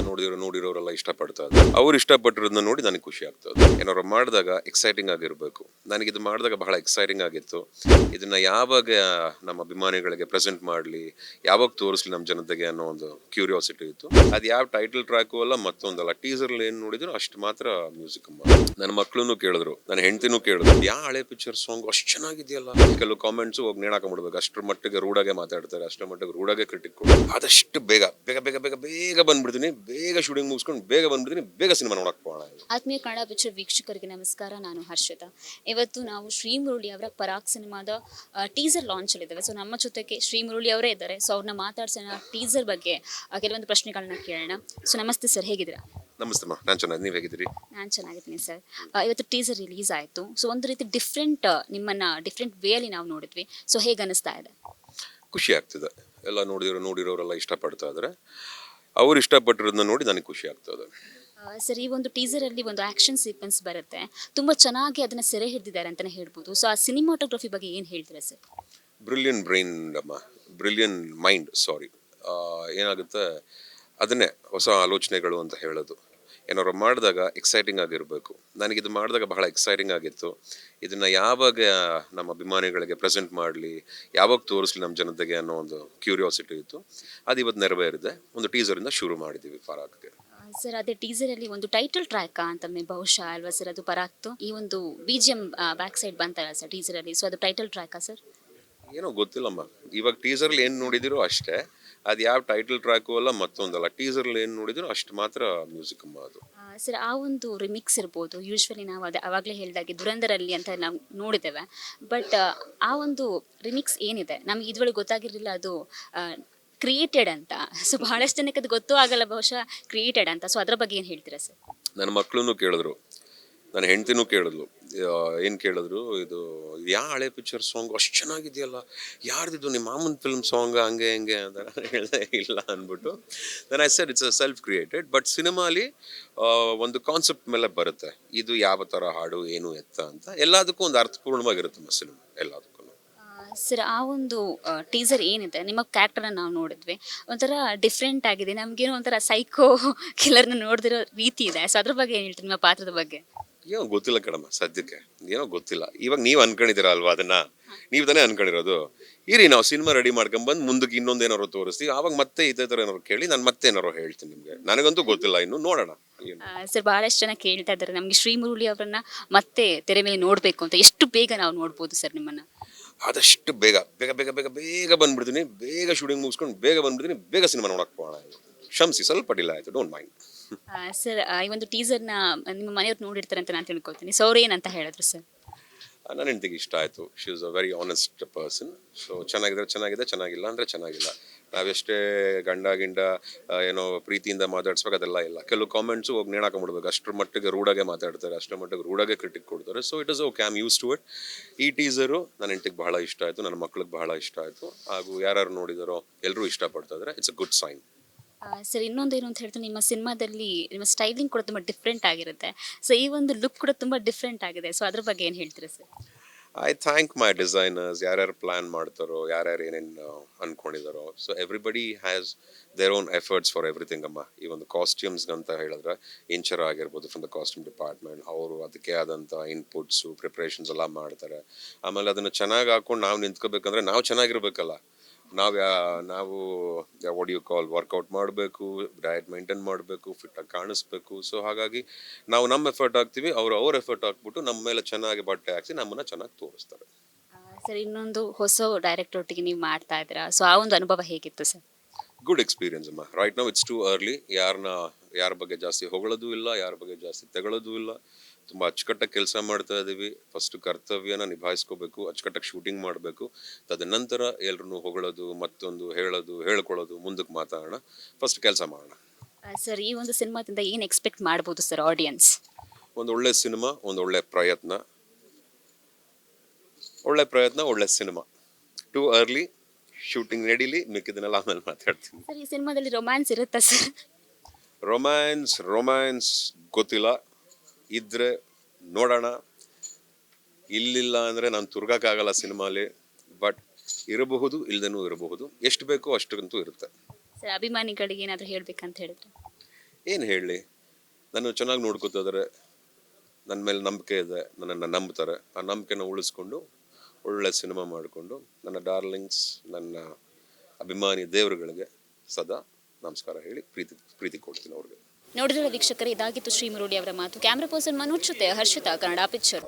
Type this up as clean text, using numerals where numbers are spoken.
ನೋಡಿರೋರೆಲ್ಲ ಇಷ್ಟಪಡ್ತಾರೆ. ಅವ್ರು ಇಷ್ಟಪಟ್ಟಿರೋದನ್ನ ನೋಡಿ ನನಗೆ ಖುಷಿ ಆಗ್ತದೆ. ಏನಾದ್ರು ಮಾಡಿದಾಗ ಎಕ್ಸೈಟಿಂಗ್ ಆಗಿರಬೇಕು. ನನಗಿದು ಮಾಡಿದಾಗ ಬಹಳ ಎಕ್ಸೈಟಿಂಗ್ ಆಗಿತ್ತು. ಇದನ್ನ ಯಾವಾಗ ನಮ್ಮ ಅಭಿಮಾನಿಗಳಿಗೆ ಪ್ರೆಸೆಂಟ್ ಮಾಡಲಿ, ಯಾವಾಗ ತೋರಿಸ್ಲಿ ನಮ್ಮ ಜನತೆಗೆ ಅನ್ನೋ ಒಂದು ಕ್ಯೂರಿಯಾಸಿಟಿ ಇತ್ತು. ಅದು ಯಾವ ಟೈಟಲ್ ಟ್ರ್ಯಾಕು ಅಲ್ಲ, ಮತ್ತೊಂದಲ್ಲ. ಟೀಸರ್ಲಿ ಏನು ನೋಡಿದ್ರು ಅಷ್ಟು ಮಾತ್ರ ಮ್ಯೂಸಿಕ್. ನನ್ನ ಮಕ್ಕಳು ಕೇಳಿದ್ರು, ನನ್ನ ಹೆಂಡತಿನೂ ಕೇಳಿದ್ರು, ಯಾವ ಹಳೆ ಪಿಕ್ಚರ್ ಸಾಂಗ್ ಅಷ್ಟು ಚೆನ್ನಾಗಿದೆಯಲ್ಲ. ಕೆಲವು ಕಾಮೆಂಟ್ಸ್ ಹೋಗಿ ನೇಣಾಕೊಂಡ್ಬಿಡ್ಬೇಕು, ಅಷ್ಟರ ಮಟ್ಟಿಗೆ ರೂಢಾಗೆ ಮಾತಾಡ್ತಾರೆ, ಅಷ್ಟರ ಮಟ್ಟಿಗೆ ರೂಢಾಗೆ ಕ್ರಿಟಿಕ್ ಕೊಡ್ತಾರೆ. ಆದಷ್ಟು ಬೇಗ ಬೇಗ ಬೇಗ ಬೇಗ ಬೇಗ ಬಂದ್ಬಿಡ್ತೀನಿ, ಬೇಗ ಶೂಟಿಂಗ್ ಮುಗಿಸ್ಕೊಂಡು ಬೇಗ ಬಂದ್ಬಿಡ್ತೀನಿ, ಬೇಗ ಸಿನಿಮಾ ನೋಡಕ್ ಹೋಗೋಣ. ಆತ್ಮೀಯ ಕನ್ನಡ ಪಿಕ್ಚರ್ ವೀಕ್ಷಕರಿಗೆ ನಮಸ್ಕಾರ. ನಾನು ಹರ್ಷಿತಾ. ಇವತ್ತು ನಾವು ಶ್ರೀ ಮುರುಳಿ ಅವರ ಪರಾಗ್ ಸಿನಿಮಾದ ಟೀಸರ್ ಲಾಂಚ್ ಅಲ್ಲಿದ್ದೇವೆ. ಸೊ ನಮ್ಮ ಜೊತೆಗೆ ಶ್ರೀ ಮುರುಳಿ ಅವರೇ ಇದ್ದಾರೆ. ಸೊ ಅವ್ರನ್ನ ಮಾತಾಡ್ಸೋಣ, ಟೀಸರ್ ಬಗ್ಗೆ ಕೆಲವೊಂದು ಪ್ರಶ್ನೆಗಳನ್ನ ಕೇಳೋಣ. ಸೊ ನಮಸ್ತೆ ಸರ್, ಹೇಗಿದ್ದೀರಾ? ನಮಸ್ತೆ ಮಾ, ನಾನು ಚೆನ್ನಾಗಿ, ನೀವು ಹೇಗಿದ್ದೀರಿ? ನಾನು ಚೆನ್ನಾಗಿದ್ದೀನಿ ಸರ್. ಇವತ್ತು ಟೀಸರ್ ರಿಲೀಸ್ ಆಯಿತು. ಸೊ ಒಂದು ರೀತಿ ನಿಮ್ಮನ್ನ ಡಿಫ್ರೆಂಟ್ ವೇಯಲ್ಲಿ ನಾವು ನೋಡಿದ್ವಿ. ಸೊ ಹೇಗೆ ಅನಿಸ್ತಾ ಇದೆ? ಖುಷಿ ಆಗ್ತದೆ. ಎಲ್ಲ ನೋಡಿರೋರೆಲ್ಲ ಇಷ್ಟಪಡ್ತಾ ಇದ್ದಾರೆ. ಅವ್ರು ಇಷ್ಟಪಟ್ಟಿರೋದನ್ನ ನೋಡಿ ನನಗೆ ಖುಷಿ ಆಗ್ತದೆ. ಸರ್, ಈ ಒಂದು ಟೀಸರಲ್ಲಿ ಒಂದು ಆ್ಯಕ್ಷನ್ ಸೀಕ್ವೆನ್ಸ್ ಬರುತ್ತೆ, ತುಂಬ ಚೆನ್ನಾಗಿ ಅದನ್ನು ಸೆರೆ ಹಿಡಿದಿದ್ದಾರೆ ಅಂತಲೇ ಹೇಳ್ಬೋದು. ಸೊ ಆ ಸಿನಿಮಾಟೋಗ್ರಫಿ ಬಗ್ಗೆ ಏನು ಹೇಳ್ತೀರಾ ಸರ್? ಬ್ರಿಲಿಯನ್ ಬ್ರೈನ್ ಅಮ್ಮ, ಬ್ರಿಲಿಯನ್ ಮೈಂಡ್. ಏನಾಗುತ್ತೆ, ಅದನ್ನೇ ಹೊಸ ಆಲೋಚನೆಗಳು ಅಂತ ಹೇಳೋದು. ಏನಾದ್ರು ಮಾಡಿದಾಗ ಎಕ್ಸೈಟಿಂಗ್ ಆಗಿರಬೇಕು. ನನಗಿದು ಮಾಡಿದಾಗ ಬಹಳ ಎಕ್ಸೈಟಿಂಗ್ ಆಗಿತ್ತು. ಇದನ್ನು ಯಾವಾಗ ನಮ್ಮ ಅಭಿಮಾನಿಗಳಿಗೆ ಪ್ರೆಸೆಂಟ್ ಮಾಡಲಿ, ಯಾವಾಗ ತೋರಿಸ್ಲಿ ನಮ್ಮ ಜನತೆಗೆ ಅನ್ನೋ ಒಂದು ಕ್ಯೂರಿಯಾಸಿಟಿ ಇತ್ತು. ಅದು ಇವತ್ತು ನೆರವೇರಿದೆ. ಒಂದು ಟೀಸರಿಂದ ಶುರು ಮಾಡಿದ್ದೀವಿ ಪರಾಗ್ಗೆ. ಸರ್, ಅದೇ ಟೀಸರಲ್ಲಿ ಒಂದು ಟೈಟಲ್ ಟ್ರ್ಯಾಕ್ ಅಂತ ಬಹುಶಃ ಅಲ್ವಾ ಸರ್ ಅದು ಪರಾಕ್ತು? ಈ ಒಂದು BGM ಬ್ಯಾಕ್ ಸೈಡ್ ಬಂತಲ್ಲ ಸರ್ ಟೀಸರಲ್ಲಿ, ಸೊ ಅದು ಟೈಟಲ್ ಟ್ರ್ಯಾಕಾ ಸರ್? ಏನೋ ಗೊತ್ತಿಲ್ಲಮ್ಮ. ಇವಾಗ ಟೀಸರ್ಲಿ ಏನು ನೋಡಿದಿರೋ ಅಷ್ಟೇ. ಅದು ಯಾವ ಟೈಟಲ್ ಟ್ರ್ಯಾಕು ಅಲ್ಲ, ಮತ್ತೊಂದಲ್ಲ. ಟೀಸರ್ಲಿ ಏನು ನೋಡಿದ್ರು ಅಷ್ಟು ಮಾತ್ರ ಮ್ಯೂಸಿಕ್ ಅಮ್ಮ ಅದು. ಸರ್, ಆ ಒಂದು ರಿಮಿಕ್ಸ್ ಇರ್ಬೋದು. ಯೂಶ್ವಲಿ ನಾವು ಅದೇ ಆವಾಗಲೇ ಹೇಳಿದಾಗೆ ದುರಂದರಲ್ಲಿ ಅಂತ ನಾವು ನೋಡಿದ್ದೇವೆ. ಬಟ್ ಆ ಒಂದು ರಿಮಿಕ್ಸ್ ಏನಿದೆ ನಮ್ಗೆ ಇದುವರೆಗೆ ಗೊತ್ತಾಗಿರಲಿಲ್ಲ ಅದು ಕ್ರಿಯೇಟೆಡ್ ಅಂತ. ಸೊ ಬಹಳಷ್ಟು ಜನಕ್ಕೆ ಅದು ಗೊತ್ತೂ ಆಗಲ್ಲ ಬಹುಶಃ ಕ್ರಿಯೇಟೆಡ್ ಅಂತ. ಸೊ ಅದರ ಬಗ್ಗೆ ಏನು ಹೇಳ್ತೀರಾ ಸರ್? ನನ್ನ ಮಕ್ಕಳು ಕೇಳಿದ್ರು, ನನ್ನ ಹೆಂಡ್ತಿನೂ ಕೇಳಿದ್ಲು. ಏನು ಕೇಳಿದ್ರು, ಇದು ಯಾವ ಹಳೆ ಪಿಕ್ಚರ್ ಸಾಂಗ್ ಅಷ್ಟು ಚೆನ್ನಾಗಿದೆಯಲ್ಲ, ಯಾರ್ದಿದ್ದು, ನಿಮ್ಮ ಮಾಮನ್ ಫಿಲ್ಮ್ ಸಾಂಗ್ ಹಂಗೆ ಹೆಂಗೆ ಅಂತ ಹೇಳಿದೆ. ಇಲ್ಲ ಅಂದ್ಬಿಟ್ಟು then I said it's a self created. But ಸಿನಿಮಾಲಿ ಒಂದು ಕಾನ್ಸೆಪ್ಟ್ ಮೇಲೆ ಬರುತ್ತೆ, ಇದು ಯಾವ ಥರ ಹಾಡು ಏನು ಎತ್ತ ಅಂತ. ಎಲ್ಲದಕ್ಕೂ ಒಂದು ಅರ್ಥಪೂರ್ಣವಾಗಿರುತ್ತೆ ಸಿನಿಮಾ, ಎಲ್ಲದಕ್ಕೂ. ಸರ್, ಆ ಒಂದು ಟೀಸರ್ ಏನಿದೆ, ನಿಮ್ಮ ಕ್ಯಾರೆಕ್ಟರ್ನ ನಾವು ನೋಡಿದ್ವಿ, ಒಂಥರ ಡಿಫ್ರೆಂಟ್ ಆಗಿದೆ. ನಮಗೇನೋ ಒಂಥರ ಸೈಕೋ ಕಿಲ್ಲರ್ನ ನೋಡ್ದಿರೋ ರೀತಿ ಇದೆ. ಸೊ ಅದ್ರ ಬಗ್ಗೆ ಏನು ಹೇಳ್ತೀವಿ, ನಿಮ್ಮ ಪಾತ್ರದ ಬಗ್ಗೆ? ಏನೋ ಗೊತ್ತಿಲ್ಲ ಕಣಮ್ಮ, ಸದ್ಯಕ್ಕೆ ಏನೋ ಗೊತ್ತಿಲ್ಲ. ಇವಾಗ ನೀವು ಅನ್ಕೊಂಡಿದ್ದೀರ ಅಲ್ವಾ, ಅದನ್ನ ನೀವು ತಾನೇ ಅನ್ಕೊಂಡಿರೋದು. ಇರಿ, ನಾವು ಸಿನಿಮಾ ರೆಡಿ ಮಾಡ್ಕೊಂಡ್ಬಂದು ಮುಂದಕ್ಕೆ ಇನ್ನೊಂದು ಏನಾರು ತೋರಿಸ್ತೀವಿ, ಆವಾಗ ಮತ್ತೆ ಇದೇ ಥರ ಏನಾರು ಕೇಳಿ ನಾನು ಮತ್ತೆ ಏನಾರು ಹೇಳ್ತೀನಿ ನಿಮಗೆ. ನನಗಂತೂ ಗೊತ್ತಿಲ್ಲ, ಇನ್ನು ನೋಡೋಣ. ಸರ್, ಬಹಳಷ್ಟು ಜನ ಕೇಳ್ತಾ ಇದ್ದಾರೆ ನಮಗೆ ಶ್ರೀ ಮುರುಳಿ ಅವರನ್ನ ಮತ್ತೆ ತೆರೆ ಮೇಲೆ ನೋಡಬೇಕು ಅಂತ. ಎಷ್ಟು ಬೇಗ ನಾವು ನೋಡ್ಬೋದು ಸರ್ ನಿಮ್ಮನ್ನ? ಆದಷ್ಟು ಬೇಗ ಬೇಗ ಬೇಗ ಬೇಗ ಬೇಗ ಬಂದ್ಬಿಡ್ತೀನಿ, ಬೇಗ ಶೂಟಿಂಗ್ ಮುಗಿಸ್ಕೊಂಡು ಬೇಗ ಬಂದ್ಬಿಡ್ತೀನಿ, ಬೇಗ ಸಿನಿಮಾ ನೋಡಕ್ ಹೋಗೋಣ. ಕ್ಷಮಿಸಿ, ಸ್ವಲ್ಪ ಡಿಲೇ ಆಯಿತು, ಡೋಂಟ್ ಮೈಂಡ್. ಸರ್, ಈ ಒಂದು ಟೀಸರ್ನ ನಿಮ್ಮ ಮನೆಯವ್ರು ನೋಡಿರ್ತಾರೆ ಅಂತ ನಾನು ತಿಳ್ಕೊಳ್ತೀನಿ. ಸೊ ಅವ್ರು ಏನಂತ ಹೇಳಿದ್ರು ಸರ್? ನನ್ನ ಹೆಂಡತಿಗೆ ಇಷ್ಟ ಆಯಿತು. She is a very honest person. So ಚೆನ್ನಾಗಿದ್ರೆ ಚೆನ್ನಾಗಿದೆ, ಚೆನ್ನಾಗಿಲ್ಲ ಅಂದರೆ ಚೆನ್ನಾಗಿಲ್ಲ. ನಾವೆಷ್ಟೇ ಗಿಂಡ ಏನೋ ಪ್ರೀತಿಯಿಂದ ಮಾತಾಡ್ಸ್ಬೇಕು, ಅದೆಲ್ಲ ಇಲ್ಲ. ಕೆಲವು ಕಾಮೆಂಟ್ಸು ಹೋಗಿ ನೇಣಾಕೊಂಡ್ಬಿಡ್ಬೇಕು, ಅಷ್ಟರ ಮಟ್ಟಿಗೆ ರೂಢಾಗೆ ಮಾತಾಡ್ತಾರೆ, ಅಷ್ಟರ ಮಟ್ಟಿಗೆ ರೂಢಾಗೆ ಕ್ರಿಟಿಕ್ ಕೊಡ್ತಾರೆ. So it is okay, I am use to it. ಈ ಟೀಸರು ನನ್ನ ಹೆಂಡತಿಗೆ ಬಹಳ ಇಷ್ಟ ಆಯಿತು, ನನ್ನ ಮಕ್ಳಿಗೆ ಬಹಳ ಇಷ್ಟ ಆಯಿತು. ಹಾಗೂ ಯಾರು ನೋಡಿದಾರೋ ಎಲ್ಲರೂ ಇಷ್ಟಪಡ್ತಾ ಇದ್ದಾರೆ. It's a good sign. Sir, ಇನ್ನೊಂದೇನು ಅಂತ ಹೇಳ್ತಾರೆ, ನಿಮ್ಮ ಸಿನಿಮಾದಲ್ಲಿ ನಿಮ್ಮ ಸ್ಟೈಲಿಂಗ್ ಕೂಡ ತುಂಬ ಡಿಫ್ರೆಂಟ್ ಆಗಿರುತ್ತೆ. ಸೊ ಈ ಒಂದು ಲುಕ್ ಕೂಡ ತುಂಬ ಡಿಫ್ರೆಂಟ್ ಆಗಿದೆ. ಸೊ ಅದ್ರ ಬಗ್ಗೆ ಏನು ಹೇಳ್ತೀರಾ sir? I thank my designers. ಯಾರ್ಯಾರು ಪ್ಲ್ಯಾನ್ ಮಾಡ್ತಾರೋ, ಯಾರ್ಯಾರು ಏನೇನು ಅಂದ್ಕೊಂಡಿದ್ದಾರೋ. So everybody has their own efforts for everything ಅಮ್ಮ. ಈ ಒಂದು ಕಾಸ್ಟ್ಯೂಮ್ಸ್ಗೆ ಅಂತ ಹೇಳಿದ್ರೆ ಇಂಚರ ಆಗಿರ್ಬೋದು ಫ್ರಮ್ ದ ಕಾಸ್ಟ್ಯೂಮ್ ಡಿಪಾರ್ಟ್ಮೆಂಟ್, ಅವರು ಅದಕ್ಕೆ ಆದಂಥ ಇನ್ಪುಟ್ಸು ಪ್ರಿಪ್ರೇಷನ್ಸ್ ಎಲ್ಲ ಮಾಡ್ತಾರೆ. ಆಮೇಲೆ ಅದನ್ನು ಚೆನ್ನಾಗಿ ಹಾಕ್ಕೊಂಡು ನಾವು ನಿಂತ್ಕೋಬೇಕಂದ್ರೆ ನಾವು ಚೆನ್ನಾಗಿರ್ಬೇಕಲ್ಲ. ನಾವು ವಾಟ್ ಯು ಕಾಲ್ ವರ್ಕೌಟ್ ಮಾಡಬೇಕು, ಡಯಟ್ ಮೇಂಟೈನ್ ಮಾಡಬೇಕು, ಫಿಟ್ಟಾಗಿ ಕಾಣಿಸ್ಬೇಕು. ಸೊ ಹಾಗಾಗಿ ನಾವು ನಮ್ಮ ಎಫರ್ಟ್ ಹಾಕ್ತೀವಿ, ಅವ್ರ ಎಫರ್ಟ್ ಹಾಕ್ಬಿಟ್ಟು ನಮ್ಮ ಮೇಲೆ ಚೆನ್ನಾಗಿ ಬಟ್ಟೆ ಹಾಕ್ಸಿ ನಮ್ಮನ್ನು ಚೆನ್ನಾಗಿ ತೋರಿಸ್ತಾರೆ. ಸರ್, ಇನ್ನೊಂದು ಹೊಸ ಡೈರೆಕ್ಟರ್ ಒಟ್ಟಿಗೆ ನೀವು ಮಾಡ್ತಾ ಇದ್ದೀರಾ. ಸೊ ಆ ಒಂದು ಅನುಭವ ಹೇಗಿತ್ತು ಸರ್? ಗುಡ್ ಎಕ್ಸ್ಪೀರಿಯನ್ಸ್ ಅಮ್ಮ. Right now it's too early. ಯಾರ ಬಗ್ಗೆ ಜಾಸ್ತಿ ಹೊಗಳೋದು ಇಲ್ಲ, ಯಾರ ಬಗ್ಗೆ ಜಾಸ್ತಿ ತೆಗಳೋದು ಇಲ್ಲ. ತುಂಬ ಅಚ್ಚುಕಟ್ಟಾಗಿ ಕೆಲಸ ಮಾಡ್ತಾ ಇದ್ದೀವಿ. ಫಸ್ಟ್ ಕರ್ತವ್ಯನ ನಿಭಾಯಿಸ್ಕೋಬೇಕು, ಅಚ್ಚುಕಟ್ಟಾಗಿ ಶೂಟಿಂಗ್ ಮಾಡಬೇಕು. ತದನಂತರ ಎಲ್ಲರೂ ಹೊಗಳೋದು, ಮತ್ತೊಂದು ಹೇಳ್ಕೊಳ್ಳೋದು ಮುಂದಕ್ಕೆ ಮಾತಾಡೋಣ. ಫಸ್ಟ್ ಕೆಲಸ ಮಾಡೋಣ. ಸರ್, ಈ ಒಂದು ಸಿನಿಮಾದಿಂದ ಏನು ಎಕ್ಸ್ಪೆಕ್ಟ್ ಮಾಡ್ಬೋದು ಸರ್ ಆಡಿಯನ್ಸ್? ಒಂದು ಒಳ್ಳೆ ಸಿನಿಮಾ, ಒಂದು ಒಳ್ಳೆ ಪ್ರಯತ್ನ, ಒಳ್ಳೆ ಸಿನಿಮಾ. ಟು ಅರ್ಲಿ, ಶೂಟಿಂಗ್ ನಡೀಲಿ, ಮಿಕ್ಕಿದನ್ನೆಲ್ಲ ಆಮೇಲೆ ಮಾತಾಡ್ತೀನಿ. ಸರ್, ಈ ಸಿನಿಮಾದಲ್ಲಿ ರೊಮ್ಯಾನ್ಸ್ ಇರುತ್ತಾ ಸರ್? ರೊಮ್ಯಾನ್ಸ್ ಗೊತ್ತಿಲ್ಲ. ಇದ್ರೆ ನೋಡೋಣ, ಇಲ್ಲಿಲ್ಲ ಅಂದರೆ ನಾನು ತುರ್ಗಕ್ಕಾಗಲ್ಲ ಸಿನಿಮಾಲಿ. ಬಟ್ ಇರಬಹುದು, ಇಲ್ಲದೇನೂ ಇರಬಹುದು. ಎಷ್ಟು ಬೇಕೋ ಅಷ್ಟಂತೂ ಇರುತ್ತೆ. ಸರ್, ಅಭಿಮಾನಿಗಳಿಗೆ ಏನಾದರೂ ಹೇಳ್ಬೇಕಂತ ಹೇಳಿದ್ರೆ? ಏನು ಹೇಳಲಿ, ನಾನು ಚೆನ್ನಾಗಿ ನೋಡ್ಕೋತಿದ್ರೆ ನನ್ನ ಮೇಲೆ ನಂಬಿಕೆ ಇದೆ, ನನ್ನನ್ನು ನಂಬ್ತಾರೆ. ಆ ನಂಬಿಕೆನ ಉಳಿಸ್ಕೊಂಡು ಒಳ್ಳೆ ಸಿನಿಮಾ ಮಾಡಿಕೊಂಡು ನನ್ನ ಡಾರ್ಲಿಂಗ್ಸ್, ನನ್ನ ಅಭಿಮಾನಿ ದೇವರುಗಳಿಗೆ ಸದಾ ನಮಸ್ಕಾರ ಹೇಳಿ ಪ್ರೀತಿ ಕೊಡ್ತೀನಿ ಅವ್ರಿಗೆ. ನೋಡಿದ್ರೆ ವೀಕ್ಷಕರೇ, ಇದಾಗಿತ್ತು ಶ್ರೀ ಮುರುಳಿ ಅವರ ಮಾತು. ಕ್ಯಾಮ್ರಾ ಪರ್ಸನ್ ಮನೋಜ್ ಜೊತೆ ಹರ್ಷಿತಾ, ಕನ್ನಡ ಪಿಕ್ಚರ್.